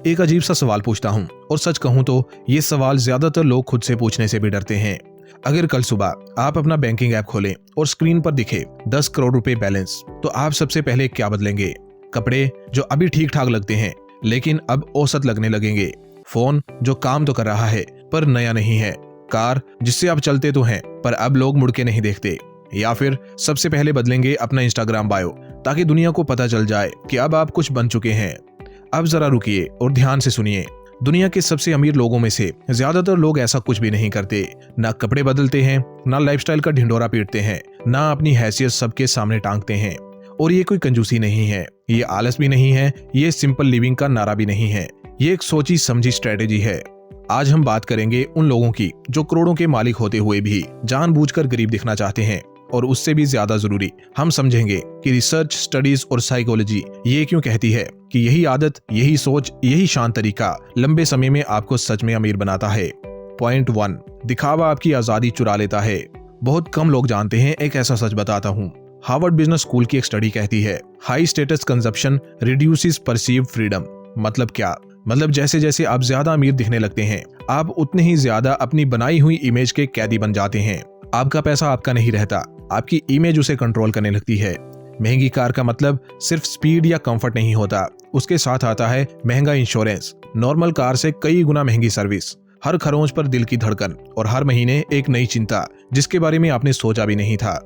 एक अजीब सा सवाल पूछता हूँ और सच कहूँ तो ये सवाल ज्यादातर लोग खुद से पूछने से भी डरते हैं। अगर कल सुबह आप अपना बैंकिंग ऐप खोलें और स्क्रीन पर दिखे 10 करोड़ रुपए बैलेंस, तो आप सबसे पहले क्या बदलेंगे? कपड़े जो अभी ठीक ठाक लगते हैं लेकिन अब औसत लगने लगेंगे, फोन जो काम तो कर रहा है पर नया नहीं है, कार जिससे आप चलते तो हैं पर अब लोग मुड़ के नहीं देखते, या फिर सबसे पहले बदलेंगे अपना इंस्टाग्राम बायो ताकि दुनिया को पता चल जाए कि अब आप कुछ बन चुके हैं। अब जरा रुकिए और ध्यान से सुनिए। दुनिया के सबसे अमीर लोगों में से ज्यादातर लोग ऐसा कुछ भी नहीं करते, ना कपड़े बदलते हैं, ना लाइफस्टाइल का ढिंढोरा पीटते हैं, ना अपनी हैसियत सबके सामने टांगते हैं। और ये कोई कंजूसी नहीं है, ये आलस भी नहीं है, ये सिंपल लिविंग का नारा भी नहीं है, ये एक सोची समझी स्ट्रेटेजी है। आज हम बात करेंगे उन लोगों की जो करोड़ों के मालिक होते हुए भी जानबूझकर गरीब दिखना चाहते हैं, और उससे भी ज्यादा जरूरी हम समझेंगे कि रिसर्च, स्टडीज और साइकोलॉजी ये क्यों कहती है कि यही आदत, यही सोच, यही शांत तरीका लंबे समय में आपको सच में अमीर बनाता है। पॉइंट 1, दिखावा आपकी आजादी चुरा लेता है। बहुत कम लोग जानते हैं एक ऐसा सच बताता हूँ। हार्वर्ड बिजनेस स्कूल की एक स्टडी कहती है high status consumption reduces perceived freedom. मतलब क्या? मतलब जैसे जैसे आप ज्यादा अमीर दिखने लगते हैं, आप उतने ही ज्यादा अपनी बनाई हुई इमेज के कैदी बन जाते हैं। आपका पैसा आपका नहीं रहता, आपकी इमेज उसे कंट्रोल करने लगती है। महंगी कार का मतलब सिर्फ स्पीड या कंफर्ट नहीं होता, उसके साथ आता है महंगा इंश्योरेंस, नॉर्मल कार से कई गुना महंगी सर्विस, हर खरोंच पर दिल की धड़कन और हर महीने एक नई चिंता जिसके बारे में आपने सोचा भी नहीं था।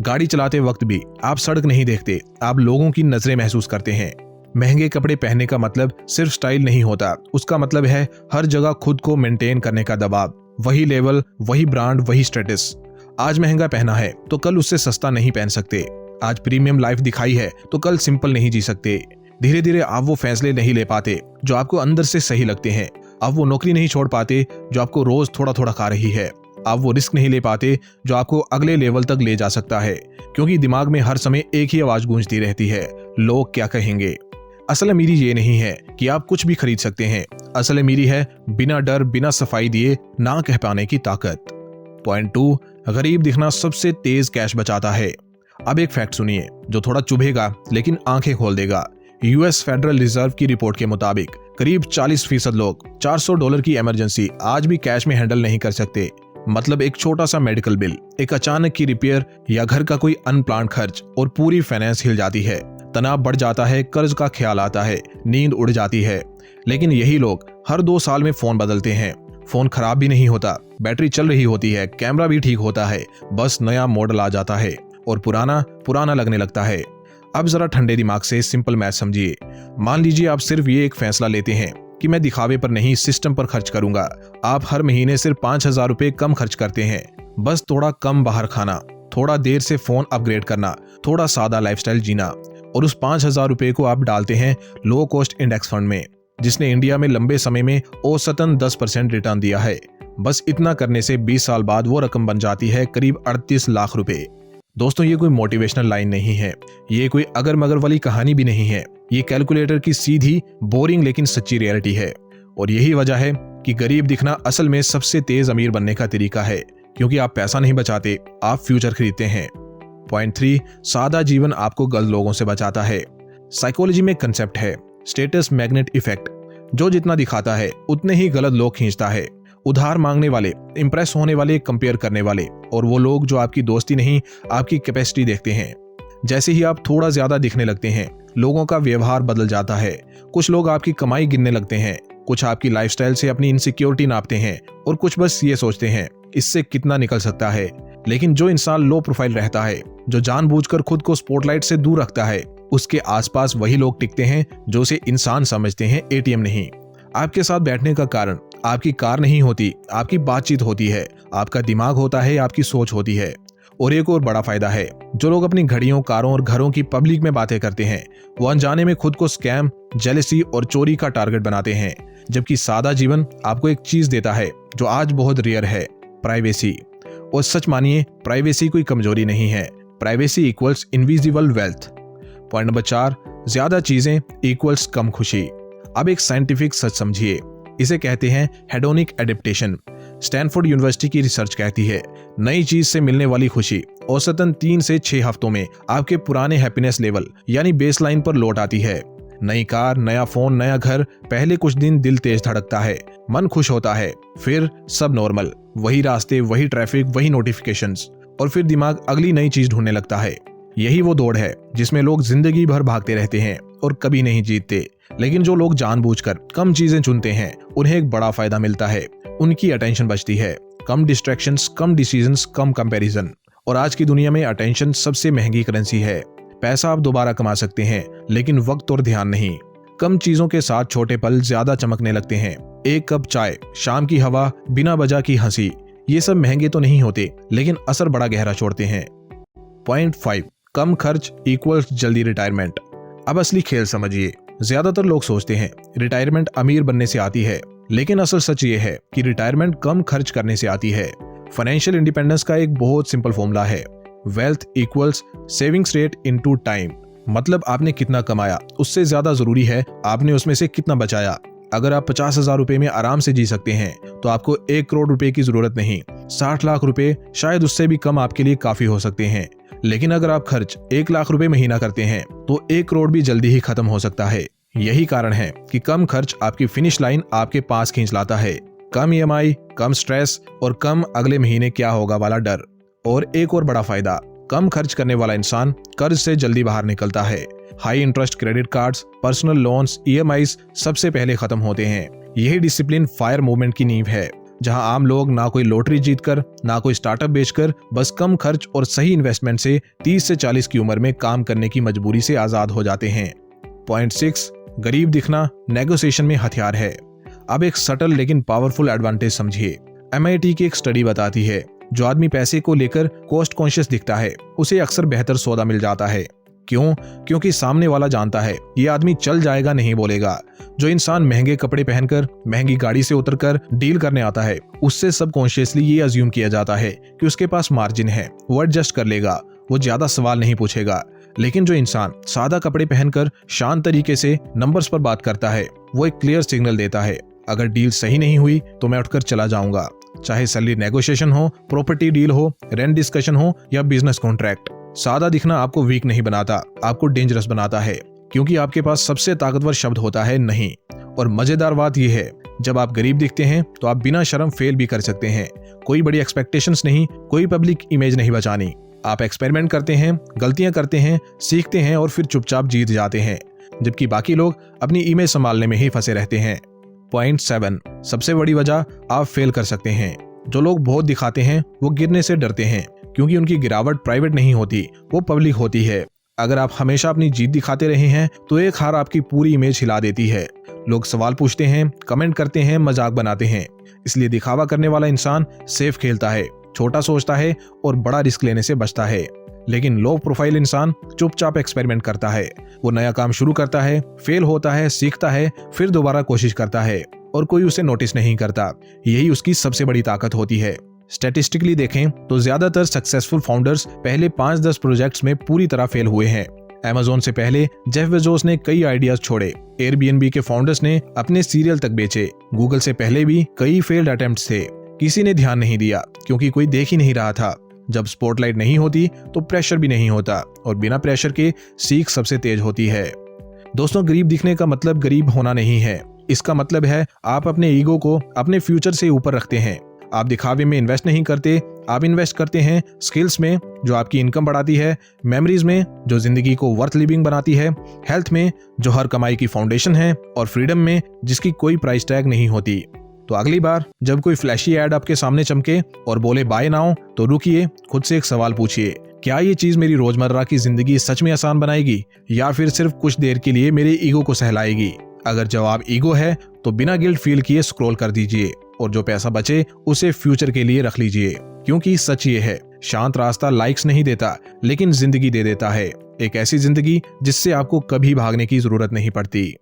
गाड़ी चलाते वक्त भी आप सड़क नहीं देखते, आप लोगों की नजरें महसूस करते हैं। महंगे कपड़े पहनने का मतलब सिर्फ स्टाइल नहीं होता, उसका मतलब है हर जगह खुद को मेंटेन करने का दबाव। वही लेवल, वही ब्रांड, वही स्टेटस। आज महंगा पहना है तो कल उससे सस्ता नहीं पहन सकते। आज प्रीमियम लाइफ दिखाई है तो कल सिंपल नहीं जी सकते। धीरे धीरे आप वो फैसले नहीं ले पाते जो आपको अंदर से सही लगते हैं। आप वो नौकरी नहीं छोड़ पाते जो आपको रोज थोड़ा थोड़ा खा रही है। आप वो रिस्क नहीं ले पाते जो आपको अगले लेवल तक ले जा सकता है, क्योंकि दिमाग में हर समय एक ही आवाज गूंजती रहती है, लोग क्या कहेंगे। असल अमीरी ये नहीं है कि आप कुछ भी खरीद सकते हैं, असल अमीरी है बिना डर, बिना सफाई दिए ना कह पाने की ताकत। पॉइंट 2, गरीब दिखना सबसे तेज कैश बचाता है। अब एक फैक्ट सुनिए जो थोड़ा चुभेगा लेकिन आंखें खोल देगा। यूएस फेडरल रिजर्व की रिपोर्ट के मुताबिक करीब 40% लोग $400 की इमरजेंसी आज भी कैश में हैंडल नहीं कर सकते। मतलब एक छोटा सा मेडिकल बिल, एक अचानक की रिपेयर या घर का कोई अनप्लान्ड खर्च और पूरी फाइनेंस हिल जाती है। तनाव बढ़ जाता है, कर्ज का ख्याल आता है, नींद उड़ जाती है। लेकिन यही लोग हर 2 साल में फोन बदलते हैं। फोन खराब भी नहीं होता, बैटरी चल रही होती है, कैमरा भी ठीक होता है, बस नया मॉडल आ जाता है और पुराना पुराना लगने लगता है। अब जरा ठंडे दिमाग से सिंपल मैथ समझिए। मान लीजिए आप सिर्फ ये एक फैसला लेते हैं कि मैं दिखावे पर नहीं, सिस्टम पर खर्च करूंगा। आप हर महीने सिर्फ 5,000 रुपए कम खर्च करते हैं। बस थोड़ा कम बाहर खाना, थोड़ा देर से फोन अपग्रेड करना, थोड़ा सादा लाइफस्टाइल जीना, और उस 5,000 रुपए को आप डालते हैं लो कॉस्ट इंडेक्स फंड में, जिसने इंडिया में लंबे समय में औसतन 10% रिटर्न दिया है। बस इतना करने से 20 साल बाद वो रकम बन जाती है करीब 38 लाख रुपए। दोस्तों, ये कोई मोटिवेशनल लाइन नहीं है, ये कोई अगर मगर वाली कहानी भी नहीं है, ये कैलकुलेटर की सीधी, बोरिंग लेकिन सच्ची रियलिटी है। और यही वजह है कि गरीब दिखना असल में सबसे तेज अमीर बनने का तरीका है, क्योंकि आप पैसा नहीं बचाते, आप फ्यूचर खरीदते हैं। पॉइंट 3, सादा जीवन आपको गलत लोगों से बचाता है। साइकोलॉजी में कंसेप्ट है स्टेटस मैग्नेट इफेक्ट। जो जितना दिखाता है उतने ही गलत लोग खींचता है। उधार मांगने वाले, इंप्रेस होने वाले, कंपेयर करने वाले, और वो लोग जो आपकी दोस्ती नहीं आपकी कैपेसिटी देखते हैं। जैसे ही आप थोड़ा ज्यादा दिखने लगते हैं, लोगों का व्यवहार बदल जाता है। कुछ लोग आपकी कमाई गिनने लगते हैं, कुछ आपकी लाइफस्टाइल से अपनी इनसिक्योरिटी नापते हैं, और कुछ बस ये सोचते हैं इससे कितना निकल सकता है। लेकिन जो इंसान लो प्रोफाइल रहता है, जो जानबूझकर खुद को स्पॉटलाइट से दूर रखता है, उसके आसपास वही लोग टिकते हैं जो उसे इंसान समझते हैं, एटीएम नहीं। आपके साथ बैठने का कारण आपकी कार नहीं होती, आपकी बातचीत होती है, आपका दिमाग होता है, आपकी सोच होती है। और एक और बड़ा फायदा है, जो लोग अपनी घड़ियों, कारों और घरों की पब्लिक में बातें करते हैं, वो अनजाने में खुद को स्कैम, जेलसी और चोरी का टारगेट बनाते हैं। जबकि सादा जीवन आपको एक चीज देता है जो आज बहुत रेयर है, प्राइवेसी। और सच मानिए, प्राइवेसी कोई कमजोरी नहीं है, privacy equals invisible wealth. Point number 4, ज्यादा चीजें इक्वल्स कम खुशी। अब एक साइंटिफिक सच समझिए, इसे कहते हैं हेडोनिक एडेप्टेशन। स्टैनफोर्ड यूनिवर्सिटी की रिसर्च कहती है नई चीज से मिलने वाली खुशी औसतन 3 से 6 हफ्तों में आपके पुराने हैप्पीनेस लेवल यानी बेसलाइन पर लौट आती है। नई कार, नया फोन, नया घर, पहले कुछ दिन दिल तेज धड़कता है, मन खुश होता है, फिर सब नॉर्मल, वही रास्ते, वही ट्रैफिक, वही नोटिफिकेशंस, और फिर दिमाग अगली नई चीज ढूंढने लगता है। यही वो दौड़ है जिसमें लोग जिंदगी भर भागते रहते हैं और कभी नहीं जीतते। लेकिन जो लोग जानबूझकर कम चीजें चुनते हैं उन्हें एक बड़ा फायदा मिलता है, उनकी अटेंशन बचती है, कम डिस्ट्रैक्शंस, कम डिसीजंस, कम कंपैरिजन। और आज की दुनिया में अटेंशन सबसे महंगी करेंसी है। पैसा आप दोबारा कमा सकते हैं लेकिन वक्त और ध्यान नहीं। कम चीजों के साथ छोटे पल ज्यादा चमकने लगते हैं। एक कप चाय, शाम की हवा, बिना वजह की हंसी, ये सब महंगे तो नहीं होते लेकिन असर बड़ा गहरा छोड़ते हैं। पॉइंट 5, कम खर्च इक्वल्स जल्दी रिटायरमेंट। अब असली खेल समझिए। ज्यादातर लोग सोचते हैं रिटायरमेंट अमीर बनने से आती है, लेकिन असल सच ये है कि रिटायरमेंट कम खर्च करने से आती है। फाइनेंशियल इंडिपेंडेंस का एक बहुत सिंपल फॉर्मूला है, wealth equals savings rate into time. मतलब आपने कितना कमाया उससे ज्यादा जरूरी है आपने उसमें से कितना बचाया। अगर आप 50,000 रुपए में आराम से जी सकते हैं तो आपको 1 करोड़ रुपए की जरूरत नहीं, 60 लाख रुपए शायद उससे भी कम आपके लिए काफी हो सकते हैं। लेकिन अगर आप खर्च 1 लाख रुपए महीना करते हैं तो 1 करोड़ भी जल्दी ही खत्म हो सकता है। यही कारण है कि कम खर्च आपकी फिनिश लाइन आपके पास खींच लाता है। कम EMI, कम स्ट्रेस और कम अगले महीने क्या होगा वाला डर। और एक और बड़ा फायदा, कम खर्च करने वाला इंसान कर्ज से जल्दी बाहर निकलता है। High interest credit cards, personal loans, EMIs सबसे पहले खत्म होते हैं। यही डिसिप्लिन फायर मूवमेंट की नींव है, जहां आम लोग ना कोई लॉटरी जीतकर, ना कोई स्टार्टअप बेचकर, बस कम खर्च और सही इन्वेस्टमेंट से 30 से 40 की उम्र में काम करने की मजबूरी से आजाद हो जाते हैं। पॉइंट 6, गरीब दिखना नेगोशिएशन में हथियार है। अब एक सटल लेकिन पावरफुल एडवांटेज समझिए। MIT की एक स्टडी बताती है जो आदमी पैसे को लेकर कॉस्ट कॉन्शियस दिखता है उसे अक्सर बेहतर सौदा मिल जाता है। क्यों? क्योंकि सामने वाला जानता है ये आदमी चल जाएगा नहीं बोलेगा। जो इंसान महंगे कपड़े पहनकर, महंगी गाड़ी से उतरकर डील करने आता है उससे सबकॉन्शियसली ये अज्यूम किया जाता है कि उसके पास मार्जिन है, वो एडजस्ट कर लेगा, वो ज्यादा सवाल नहीं पूछेगा। लेकिन जो इंसान सादा कपड़े पहनकर शांत तरीके से नंबर्स पर बात करता है वो एक क्लियर सिग्नल देता है, अगर डील सही नहीं हुई तो मैं उठकर चला जाऊंगा। चाहे सैलरी नेगोशिएशन हो, प्रॉपर्टी डील हो, रेंट डिस्कशन हो या बिजनेस कॉन्ट्रैक्ट। सादा दिखना आपको वीक नहीं बनाता, आपको डेंजरस बनाता है, क्योंकि आपके पास सबसे ताकतवर शब्द होता है नहीं। और मजेदार बात यह है, जब आप गरीब दिखते हैं तो आप बिना शर्म फेल भी कर सकते हैं। कोई बड़ी एक्सपेक्टेशंस नहीं, कोई पब्लिक इमेज नहीं बचानी। आप एक्सपेरिमेंट करते हैं, गलतियां करते हैं, सीखते हैं और फिर चुपचाप जीत जाते हैं, जबकि बाकी लोग अपनी इमेज संभालने में ही फंसे रहते हैं। पॉइंट 7, सबसे बड़ी वजह आप फेल कर सकते हैं। जो लोग बहुत दिखाते हैं वो गिरने से डरते हैं, क्योंकि उनकी गिरावट प्राइवेट नहीं होती, वो पब्लिक होती है। अगर आप हमेशा अपनी जीत दिखाते रहे हैं तो एक हार आपकी पूरी इमेज हिला देती है। लोग सवाल पूछते हैं, कमेंट करते हैं, मजाक बनाते हैं। इसलिए दिखावा करने वाला इंसान सेफ खेलता है, छोटा सोचता है और बड़ा रिस्क लेने से बचता है। लेकिन लो प्रोफाइल इंसान चुपचाप एक्सपेरिमेंट करता है। वो नया काम शुरू करता है, फेल होता है, सीखता है, फिर दोबारा कोशिश करता है और कोई उसे नोटिस नहीं करता। यही उसकी सबसे बड़ी ताकत होती है। स्टैटिस्टिकली देखें तो ज्यादातर सक्सेसफुल फाउंडर्स पहले 5-10 प्रोजेक्ट्स में पूरी तरह फेल हुए हैं। Amazon से पहले जेफ बेजोस ने कई आइडियाज छोड़े, Airbnb के फाउंडर्स ने अपने सीरियल तक बेचे, Google से पहले भी कई फेल्ड अटेम्प्ट्स थे। किसी ने ध्यान नहीं दिया क्योंकि कोई देख ही नहीं रहा था। जब स्पॉटलाइट नहीं होती तो प्रेशर भी नहीं होता, और बिना प्रेशर के सीख सबसे तेज होती है। दोस्तों, गरीब दिखने का मतलब गरीब होना नहीं है। इसका मतलब है आप अपने ईगो को अपने फ्यूचर से ऊपर रखते हैं। आप दिखावे में इन्वेस्ट नहीं करते, आप इन्वेस्ट करते हैं स्किल्स में जो आपकी इनकम बढ़ाती है, मेमोरीज में जो जिंदगी को वर्थ लिविंग बनाती है, हेल्थ में जो हर कमाई की फाउंडेशन है, और फ्रीडम में जिसकी कोई प्राइस टैग नहीं होती। तो अगली बार जब कोई फ्लैशी एड आपके सामने चमके और बोले बाय नाउ, तो रुकिए, खुद से एक सवाल पूछिए, क्या ये चीज मेरी रोजमर्रा की जिंदगी सच में आसान बनाएगी या फिर सिर्फ कुछ देर के लिए मेरे ईगो को सहलाएगी? अगर जवाब ईगो है तो बिना गिल्ट फील किए स्क्रॉल कर दीजिए, और जो पैसा बचे उसे फ्यूचर के लिए रख लीजिए, क्योंकि सच ये है, शांत रास्ता लाइक्स नहीं देता लेकिन जिंदगी दे देता है। एक ऐसी जिंदगी जिससे आपको कभी भागने की जरूरत नहीं पड़ती।